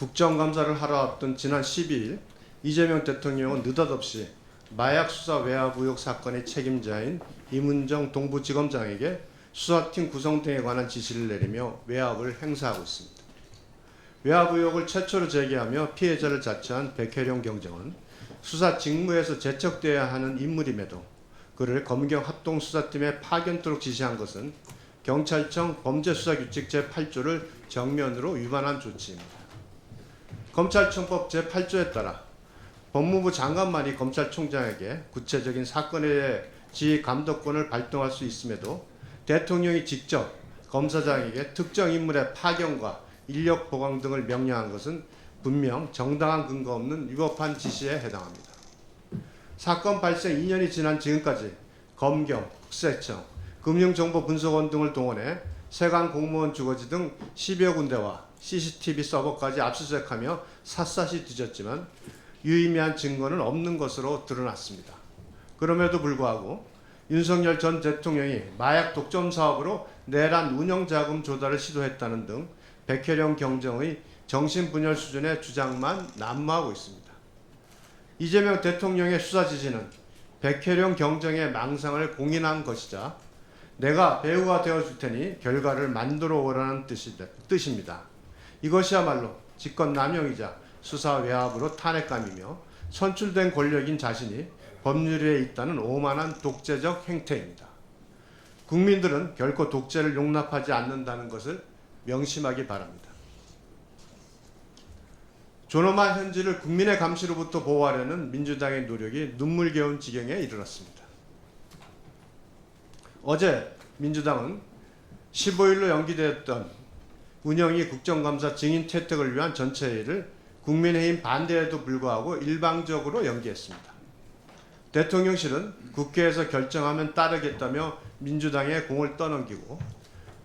국정감사를 하러 앞둔 지난 12일 이재명 대통령은 느닷없이 마약 수사 외압 의혹 사건의 책임자인 임은정 동부지검장에게 수사팀 구성 등에 관한 지시를 내리며 외압을 행사하고 있습니다. 외압 의혹을 최초로 제기하며 피해자를 자처한 백혜령 경정은 수사 직무에서 제척되어야 하는 인물임에도 그를 검경 합동수사팀에 파견토록 지시한 것은 경찰청 범죄수사규칙 제8조를 정면으로 위반한 조치입니다. 검찰청법 제8조에 따라 법무부 장관만이 검찰총장에게 구체적인 사건에 대해 지휘 감독권을 발동할 수 있음에도 대통령이 직접 검사장에게 특정 인물의 파견과 인력 보강 등을 명령한 것은 분명 정당한 근거 없는 위법한 지시에 해당합니다. 사건 발생 2년이 지난 지금까지 검경, 국세청, 금융정보분석원 등을 동원해 세관 공무원 주거지 등 10여 군데와 CCTV 서버까지 압수수색하며 샅샅이 뒤졌지만 유의미한 증거는 없는 것으로 드러났습니다. 그럼에도 불구하고 윤석열 전 대통령이 마약 독점 사업으로 내란 운영자금 조달을 시도했다는 등 백혜령 경정의 정신분열 수준의 주장만 난무하고 있습니다. 이재명 대통령의 수사 지시는 백혜령 경정의 망상을 공인한 것이자 내가 배우가 되어줄 테니 결과를 만들어 오라는 뜻입니다. 이것이야말로 직권남용이자 수사 외압으로 탄핵감이며 선출된 권력인 자신이 법률에 있다는 오만한 독재적 행태입니다. 국민들은 결코 독재를 용납하지 않는다는 것을 명심하기 바랍니다. 존엄한 현지를 국민의 감시로부터 보호하려는 민주당의 노력이 눈물겨운 지경에 이르렀습니다. 어제 민주당은 15일로 연기되었던 운영위 국정감사 증인 채택을 위한 전체회의를 국민의힘 반대에도 불구하고 일방적으로 연기했습니다. 대통령실은 국회에서 결정하면 따르겠다며 민주당의 공을 떠넘기고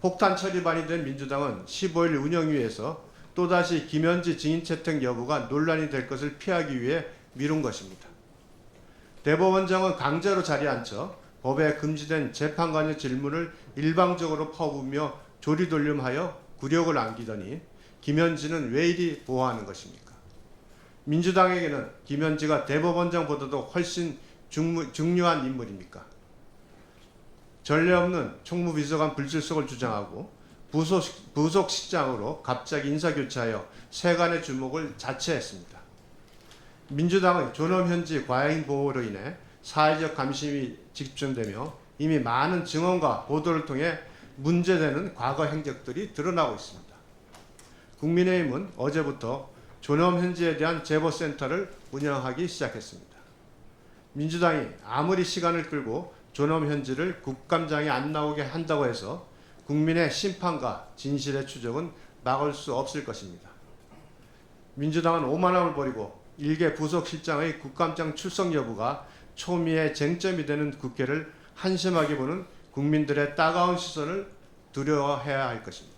폭탄 처리반이 된 민주당은 15일 운영위에서 또다시 김현지 증인 채택 여부가 논란이 될 것을 피하기 위해 미룬 것입니다. 대법원장은 강제로 자리에 앉혀 법에 금지된 재판관의 질문을 일방적으로 퍼부으며 조리돌림하여 굴욕을 안기더니 김현지는 왜 이리 보호하는 것입니까? 민주당에게는 김현지가 대법원장보다도 훨씬 중요한 인물입니까? 전례 없는 총무비서관 불출석을 주장하고 부속실장으로 갑자기 인사교체하여 세간의 주목을 자체했습니다. 민주당의 존엄현지 과잉 보호로 인해 사회적 관심이 집중되며 이미 많은 증언과 보도를 통해 문제되는 과거 행적들이 드러나고 있습니다. 국민의힘은 어제부터 존엄현지에 대한 제보센터를 운영하기 시작했습니다. 민주당이 아무리 시간을 끌고 존엄현지를 국감장에 안 나오게 한다고 해서 국민의 심판과 진실의 추적은 막을 수 없을 것입니다. 민주당은 오만함을 버리고 일개 부속실장의 국감장 출석 여부가 초미의 쟁점이 되는 국회를 한심하게 보는 국민들의 따가운 시선을 두려워해야 할 것입니다.